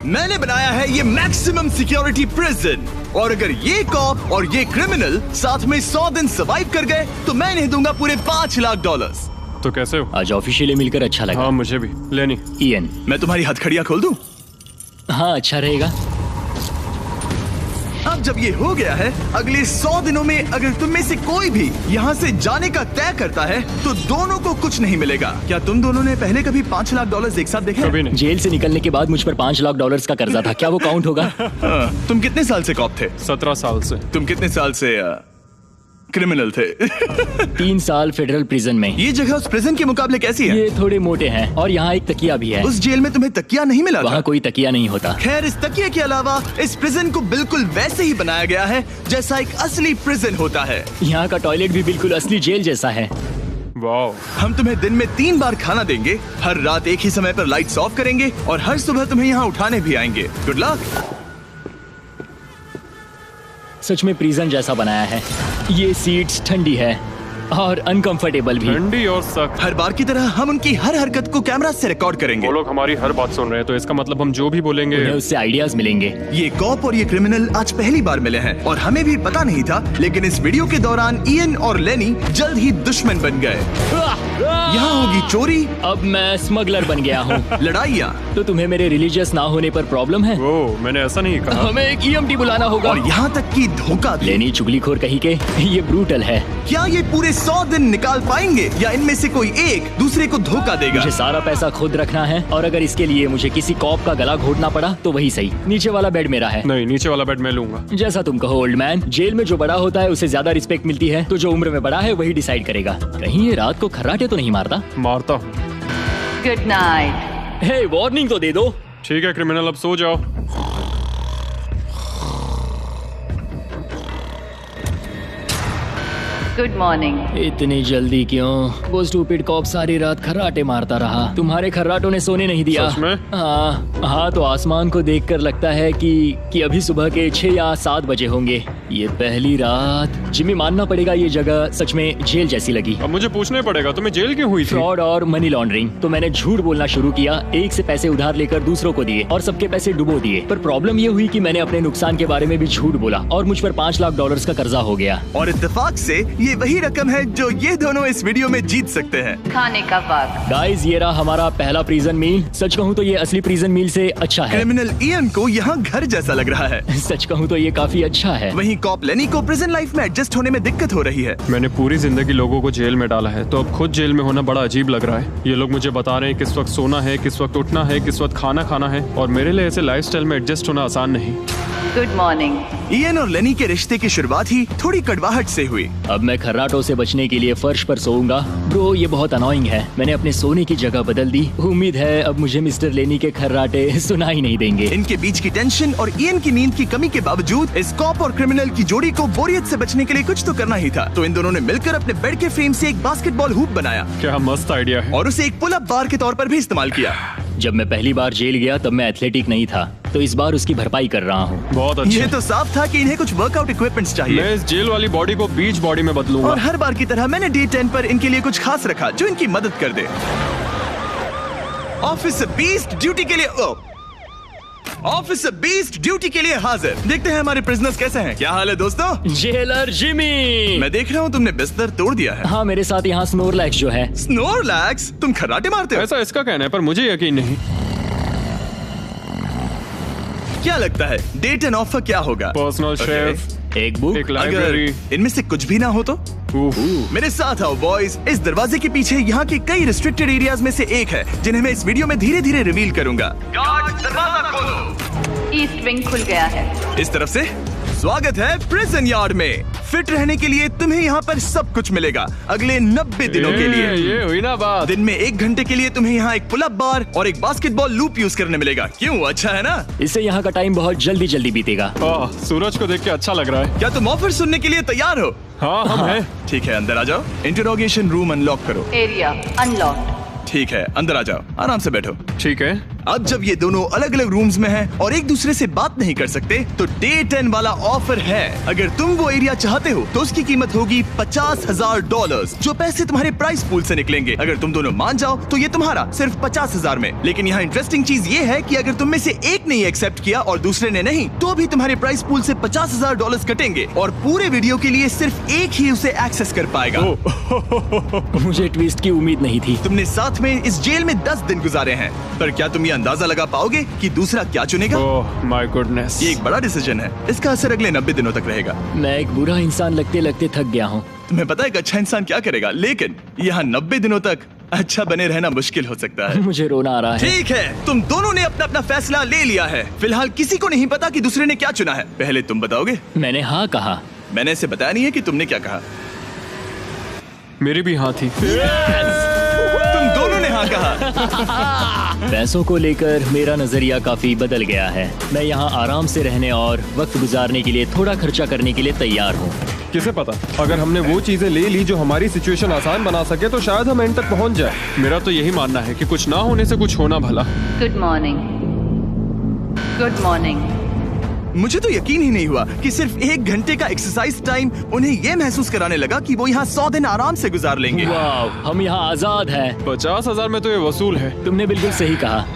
मैंने बनाया है ये मैक्सिमम सिक्योरिटी प्रिजन, और अगर ये कॉप और ये क्रिमिनल साथ में 100 दिन सर्वाइव कर गए तो मैं इन्हें दूंगा पूरे $5 लाख। तो कैसे हो? आज ऑफिशियली मिलकर अच्छा लगा। हाँ मुझे भी। लेनी इयन, मैं तुम्हारी हथकड़ियां खोल दूं? हाँ अच्छा रहेगा। अब जब ये हो गया है, अगले 100 दिनों में अगर तुम में से कोई भी यहाँ से जाने का तय करता है तो दोनों को कुछ नहीं मिलेगा। क्या तुम दोनों ने पहले कभी $5 लाख एक साथ देखे? कभी नहीं। जेल से निकलने के बाद मुझ पर $5 लाख का कर्जा था, क्या वो काउंट होगा? तुम कितने साल से कॉप थे? 17 साल से। तुम कितने साल से क्रिमिनल थे? 3 साल फेडरल प्रिजन में। ये जगह उस प्रिजन के मुकाबले कैसी है? ये थोड़े मोटे हैं और यहाँ एक तकिया भी है। उस जेल में तुम्हें तकिया नहीं मिला था? वहाँ कोई तकिया नहीं होता। खैर, इस तकिए के अलावा इस प्रिजन को बिल्कुल वैसे ही बनाया गया है जैसा एक असली प्रिजन होता है। यहाँ का टॉयलेट भी बिल्कुल असली जेल जैसा है। वाओ। हम तुम्हें दिन में 3 बार खाना देंगे, हर रात एक ही समय पर लाइट्स ऑफ करेंगे और हर सुबह तुम्हें यहाँ उठाने भी आएंगे। Good luck. सच में प्रिजन जैसा बनाया है। ये सीट्स ठंडी है और अनकंफर्टेबल भी। ठंडी और सख्त। हर बार की तरह हम उनकी हर हरकत को कैमरा से रिकॉर्ड करेंगे। वो लोग हमारी हर बात सुन रहे हैं, तो इसका मतलब हम जो भी बोलेंगे उन्हें उससे आइडियाज मिलेंगे। ये कॉप और ये क्रिमिनल आज पहली बार मिले हैं और हमें भी पता नहीं था, लेकिन इस वीडियो के दौरान इयन और लेनी जल्द ही दुश्मन बन गए। यहाँ होगी चोरी, अब मैं स्मगलर बन गया हूँ। लड़ाइयाँ, तो तुम्हें मेरे रिलीजियस ना होने पर प्रॉब्लम है? वो मैंने ऐसा नहीं कहा। हमें एक EMT बुलाना होगा। और यहाँ तक कि धोखा भी। लेनी चुगलीखोर कहीं के, ये ब्रूटल है। क्या ये पूरे 100 दिन निकाल पाएंगे या इनमें से कोई एक दूसरे को धोखा देगा? मुझे सारा पैसा खुद रखना है और अगर इसके लिए मुझे किसी कॉप का गला घोटना पड़ा तो वही सही। नीचे वाला बेड मेरा है। नहीं, नीचे वाला बेड मैं लूंगा। जैसा तुम कहो ओल्ड मैन। जेल में जो बड़ा होता है उसे ज्यादा रिस्पेक्ट मिलती है, तो जो उम्र में बड़ा है वही डिसाइड करेगा। कहीं ये रात को खर्राटे तो नहीं मारता? मारता हूँ। Good night. हे, वार्निंग तो दे दो। ठीक है क्रिमिनल, अब सो जाओ। Good morning. इतनी जल्दी क्यों? वो स्टूपिड कॉप सारी रात खर्राटे मारता रहा। तुम्हारे खर्राटों ने सोने नहीं दिया। सच में? हाँ, तो आसमान को देखकर लगता है कि अभी सुबह के 6 या 7 बजे होंगे। ये पहली रात। जिम्मी, मानना पड़ेगा ये जगह सच में जेल जैसी लगी। अब मुझे पूछने पड़ेगा तुम्हें जेल क्यों हुई थी? फ्रॉड और मनी लॉन्ड्रिंग। तो मैंने झूठ बोलना शुरू किया, एक से पैसे उधार लेकर दूसरों को दिए और सबके पैसे डुबो दिए। पर प्रॉब्लम ये हुई कि मैंने अपने नुकसान के बारे में भी झूठ बोला और मुझ पर $5 लाख का कर्जा हो गया। और इत्तेफाक से ये वही रकम है जो ये दोनों इस वीडियो में जीत सकते हैं। खाने का वक्त। गाइस, ये रहा हमारा पहला प्रिजन मील। सच कहूँ तो ये असली प्रिजन मील से अच्छा है। क्रिमिनल इयन को यहाँ घर जैसा लग रहा है। सच कहूँ तो ये काफी अच्छा है। वहीं कॉप लेनी को प्रिजन लाइफ में एडजस्ट होने में दिक्कत हो रही है। मैंने पूरी जिंदगी लोगों को जेल में डाला है, तो अब खुद जेल में होना बड़ा अजीब लग रहा है। ये लोग मुझे बता रहे हैं किस वक्त सोना है, किस वक्त उठना है, किस वक्त खाना खाना है, और मेरे लिए ऐसे लाइफस्टाइल में एडजस्ट होना आसान नहीं। Good morning. इयन और लेनी के रिश्ते की शुरुआत ही थोड़ी कड़वाहट से हुई। अब मैं खर्राटों से बचने के लिए फर्श पर सोऊंगा। ब्रो, ये बहुत अनोइंग है। मैंने अपने सोने की जगह बदल दी। उम्मीद है अब मुझे मिस्टर लेनी के खर्राटे सुनाई नहीं देंगे। इनके बीच की टेंशन और इयन की नींद की कमी के बावजूद इस कॉप और क्रिमिनल की जोड़ी को बोरियत से बचने के लिए कुछ तो करना ही था। तो इन दोनों ने मिलकर अपने बेड के फ्रेम से एक बास्केटबॉल हूप बनाया। क्या मस्त आइडिया है। और उसे एक पुल अप बार के तौर पर भी इस्तेमाल किया। जब मैं पहली बार जेल गया तब मैं एथलेटिक नहीं था, तो इस बार उसकी भरपाई कर रहा हूँ। बहुत अच्छा। ये तो साफ था कि इन्हें कुछ वर्कआउट इक्विपमेंट्स चाहिए। मैं इस जेल वाली बॉडी को बीच बॉडी में बदलूंगा। और हर बार की तरह मैंने डे 10 पर इनके लिए कुछ खास रखा जो इनकी मदद कर दे। ऑफिसर बीस्ट ड्यूटी के लिए ऑफिसर बीस्ट ड्यूटी के लिए हाजिर। देखते हैं हमारे प्रिजनर्स कैसे हैं। क्या हाल है दोस्तों? Jailer Jimmy. मैं देख रहा हूँ तुमने बिस्तर तोड़ दिया है। हाँ, मेरे साथ यहाँ स्नोरलैक्स जो है। स्नोरलैक्स? तुम खर्राटे मारते हो? ऐसा इसका कहना है, पर मुझे यकीन नहीं। क्या लगता है डे 10 ऑफर क्या होगा? पर्सनल शेफ, एक बुक, एक लाइब्रेरी। अगर इनमें से कुछ भी ना हो तो? मेरे साथ आओ बॉयज। इस दरवाजे के पीछे यहाँ के कई रिस्ट्रिक्टेड एरियाज में से एक है जिन्हें मैं इस वीडियो में धीरे धीरे रिवील करूंगा। गार्ड, दरवाजा खोलो। ईस्ट विंग खुल गया है। इस तरफ से स्वागत है प्रिजन यार्ड में। फिट रहने के लिए तुम्हें यहाँ पर सब कुछ मिलेगा अगले 90 दिनों के लिए। ये हुई ना बात। दिन में 1 घंटे के लिए तुम्हें यहाँ एक पुल अप बार और एक बास्केटबॉल लूप यूज करने मिलेगा। क्यों, अच्छा है ना? इससे यहाँ का टाइम बहुत जल्दी जल्दी बीतेगा। सूरज को देख के अच्छा लग रहा है। क्या तुम ऑफर सुनने के लिए तैयार हो? हाँ, हम हैं। ठीक है, अंदर आ जाओ। इंटरोगेशन रूम अनलॉक करो। Area unlocked. ठीक है, अंदर आ जाओ, आराम से बैठो। ठीक है। अब जब ये दोनों अलग अलग रूम्स में हैं और एक दूसरे से बात नहीं कर सकते, तो डे 10 वाला ऑफर है। अगर तुम वो एरिया चाहते हो तो उसकी कीमत होगी $50,000, जो पैसे तुम्हारे प्राइस पूल से निकलेंगे। अगर तुम दोनों मान जाओ तो ये तुम्हारा सिर्फ 50,000 में। लेकिन यहाँ इंटरेस्टिंग चीज ये है कि अगर तुम में से एक ने एक्सेप्ट किया और दूसरे ने नहीं, तो भी तुम्हारे प्राइस पूल से $50,000 कटेंगे और पूरे वीडियो के लिए सिर्फ एक ही उसे एक्सेस कर पाएगा। मुझे ट्विस्ट की उम्मीद नहीं थी। तुमने साथ में इस जेल में 10 दिन गुजारे हैं, पर क्या तुम ये अंदाजा लगा पाओगे कि दूसरा क्या चुनेगा? ओह माय गुडनेस, ये एक बड़ा डिसीजन है। इसका असर अगले 90 दिनों तक रहेगा। मैं एक बुरा इंसान लगते लगते थक गया हूँ। तुम्हें पता है एक अच्छा इंसान क्या करेगा, लेकिन यहाँ 90 दिनों तक अच्छा बने रहना मुश्किल हो सकता है। मुझे रोना आ रहा है। ठीक है, तुम दोनों ने अपना अपना फैसला ले लिया है। फिलहाल किसी को नहीं पता कि दूसरे ने क्या चुना है। पहले तुम बताओगे? मैंने हाँ कहा। मैंने इसे बताया नहीं है कि तुमने क्या कहा। मेरी भी हाँ थी। तुम दोनों ने हाँ कहा। पैसों को लेकर मेरा नजरिया काफी बदल गया है। मैं यहाँ आराम से रहने और वक्त गुजारने के लिए थोड़ा खर्चा करने के लिए तैयार हूँ। किसे पता, अगर हमने वो चीजें ले ली जो हमारी सिचुएशन आसान बना सके तो शायद हम एंड तक पहुंच जाए। मेरा तो यही मानना है कि कुछ ना होने से कुछ होना भला। Good morning. Good morning. मुझे तो यकीन ही नहीं हुआ कि सिर्फ 1 घंटे का एक्सरसाइज टाइम उन्हें ये महसूस कराने लगा कि वो यहाँ 100 दिन आराम से गुजार लेंगे। वाह, हम यहाँ आजाद हैं। 50,000 में तो ये वसूल है। तुमने बिल्कुल सही कहा।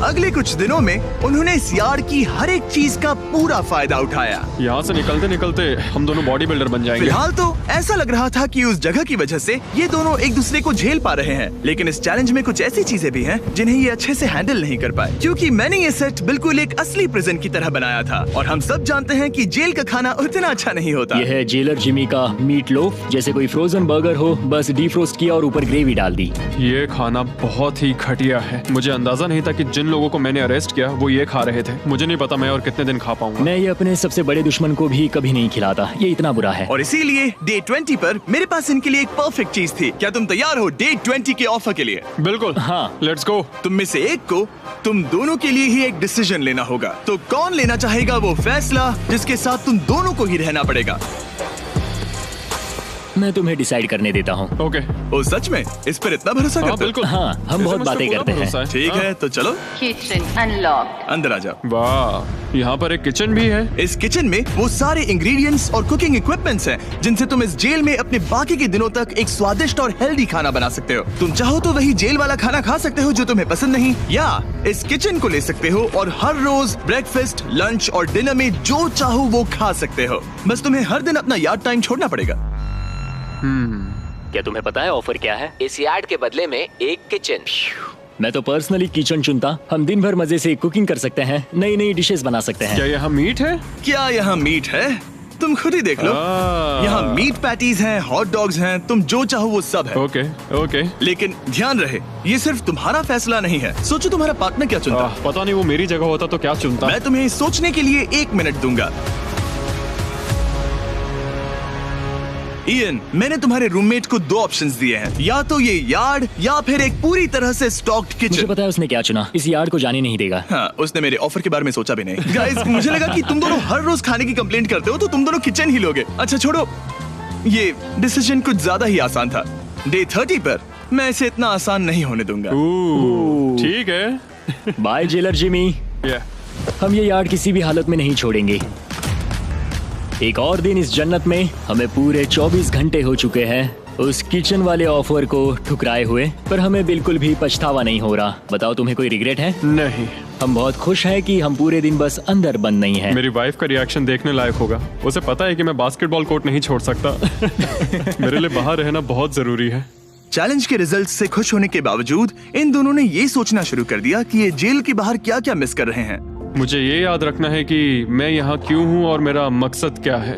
अगले कुछ दिनों में उन्होंने इस यार्ड की हर एक चीज का पूरा फायदा उठाया। यहाँ से निकलते निकलते हम दोनों बॉडी बिल्डर बन जाएंगे। फिलहाल तो ऐसा लग रहा था कि उस जगह की वजह से ये दोनों एक दूसरे को झेल पा रहे हैं, लेकिन इस चैलेंज में कुछ ऐसी चीजें भी हैं जिन्हें ये अच्छे से हैंडल नहीं कर पाए, क्योंकि मैंने ये सेट बिल्कुल एक असली प्रिजन की तरह बनाया था। और हम सब जानते हैं कि जेल का खाना उतना अच्छा नहीं होता। यह है जेलर जिमी का मीट लोफ, जैसे कोई फ्रोजन बर्गर हो, बस डीफ्रोस्ट किया और ऊपर ग्रेवी डाल दी। ये खाना बहुत ही घटिया है। मुझे अंदाजा नहीं था कि जिन लोगों को मैंने अरेस्ट किया वो ये खा रहे थे। मुझे नहीं पता मैं और कितने दिन खा पाऊंगा। मैं ये अपने सबसे बड़े दुश्मन को भी कभी नहीं खिलाता, ये इतना बुरा है। और इसीलिए डे 20 पर मेरे पास इनके लिए एक परफेक्ट चीज थी। क्या तुम तैयार हो डे 20 के ऑफर के लिए? बिल्कुल हाँ। Let's go. तुम में से एक को तुम दोनों के लिए ही एक डिसीजन लेना होगा। तो कौन लेना चाहेगा वो फैसला जिसके साथ तुम दोनों को ही रहना पड़ेगा? मैं तुम्हें डिसाइड करने देता हूँ। ओके। ओ सच में इस पर इतना भरोसा हाँ करते हो? बिल्कुल। हाँ, हम बहुत बातें करते हैं। ठीक है, तो चलो Kitchen unlocked. अंदर आ जाओ। वाह, यहाँ पर एक किचन भी है। इस किचन में वो सारे इंग्रेडिएंट्स और कुकिंग इक्विपमेंट्स हैं जिनसे तुम इस जेल में अपने बाकी के दिनों तक एक स्वादिष्ट और हेल्दी खाना बना सकते हो। तुम चाहो तो वही जेल वाला खाना खा सकते हो जो तुम्हें पसंद नहीं, या इस किचन को ले सकते हो और हर रोज ब्रेकफास्ट, लंच और डिनर में जो चाहो वो खा सकते हो। बस तुम्हें हर दिन अपना यार्ड टाइम छोड़ना पड़ेगा। क्या तुम्हें पता है ऑफर क्या है? इस यार्ड के बदले में एक किचन। मैं तो पर्सनली किचन चुनता। हम दिन भर मजे से कुकिंग कर सकते हैं, नई नई डिशेस बना सकते हैं। क्या यहाँ मीट है? क्या यहाँ मीट है? तुम खुद ही देख लो। यहाँ मीट पैटीज हैं, हॉट डॉग्स हैं, तुम जो चाहो वो सब है। Okay okay. लेकिन ध्यान रहे, ये सिर्फ तुम्हारा फैसला नहीं है। सोचो तुम्हारा पार्टनर क्या चुनता। पता नहीं वो मेरी जगह होता तो क्या चुनता। मैं तुम्हें सोचने के लिए 1 मिनट दूंगा। इयन, मैंने तुम्हारे रूममेट को 2 ऑप्शंस दिए हैं, या तो ये यार्ड या फिर एक पूरी तरह से स्टॉक्ड मुझे किचन। पता है उसने क्या चुना। इस यार्ड को जाने नहीं देगा। हाँ, उसने मेरे ऑफर के बारे में सोचा भी नहीं। गाइस, मुझे लगा कि तुम दोनों हर रोज खाने की कंप्लेंट करते हो तो तुम दोनों किचन ही लोगे। अच्छा छोड़ो, ये डिसीजन कुछ ज्यादा ही आसान था। डे 30 पर मैं इसे इतना आसान नहीं होने दूंगा। ठीक है। Bye jailer Jimmy. हम ये यार्ड किसी भी हालत में नहीं छोड़ेंगे। एक और दिन इस जन्नत में। हमें पूरे 24 घंटे हो चुके हैं उस किचन वाले ऑफर को ठुकराए हुए, पर हमें बिल्कुल भी पछतावा नहीं हो रहा। बताओ, तुम्हें कोई रिग्रेट है? नहीं। हम बहुत खुश हैं कि हम पूरे दिन बस अंदर बंद नहीं हैं। मेरी वाइफ का रिएक्शन देखने लायक होगा। उसे पता है कि मैं बास्केटबॉल कोर्ट नहीं छोड़ सकता। मेरे लिए बाहर रहना बहुत जरूरी है। चैलेंज के रिजल्ट से खुश होने के बावजूद इन दोनों ने ये सोचना शुरू कर दिया कि ये जेल के बाहर क्या क्या मिस कर रहे हैं। मुझे ये याद रखना है कि मैं यहाँ क्यों हूँ और मेरा मकसद क्या है।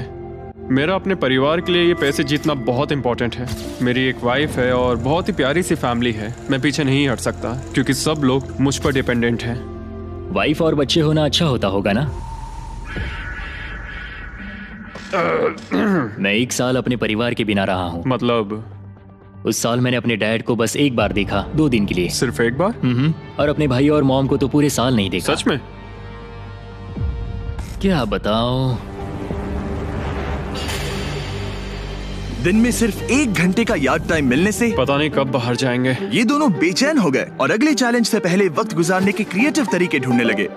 मेरा अपने परिवार के लिए ये पैसे जीतना बहुत इंपॉर्टेंट है। मेरी एक वाइफ है और बहुत ही प्यारी सी फैमिली है। मैं पीछे नहीं हट सकता क्योंकि सब लोग मुझ पर डिपेंडेंट हैं। वाइफ और बच्चे होना अच्छा होता होगा ना? मैं 1 साल अपने परिवार के बिना रहा हूँ। मतलब? उस साल मैंने अपने डैड को बस 1 बार देखा, 2 दिन के लिए। सिर्फ 1 बार? और अपने भाई और मॉम को तो पूरे साल नहीं देखा। सच में? क्या बताओ। दिन में सिर्फ 1 घंटे का यार्ड टाइम मिलने से पता नहीं कब बाहर जाएंगे। ये दोनों बेचैन हो गए और अगले चैलेंज से पहले वक्त गुजारने के क्रिएटिव तरीके ढूंढने लगे।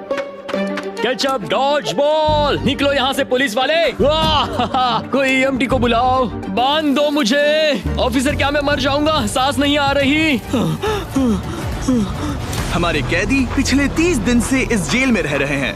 केचप डॉज बॉल, निकलो यहाँ से पुलिस वाले। वाह, कोई EMT को बुलाओ, बांध दो मुझे। ऑफिसर क्या मैं मर जाऊंगा, सांस नहीं आ रही। हमारे कैदी पिछले 30 दिन से इस जेल में रह रहे हैं।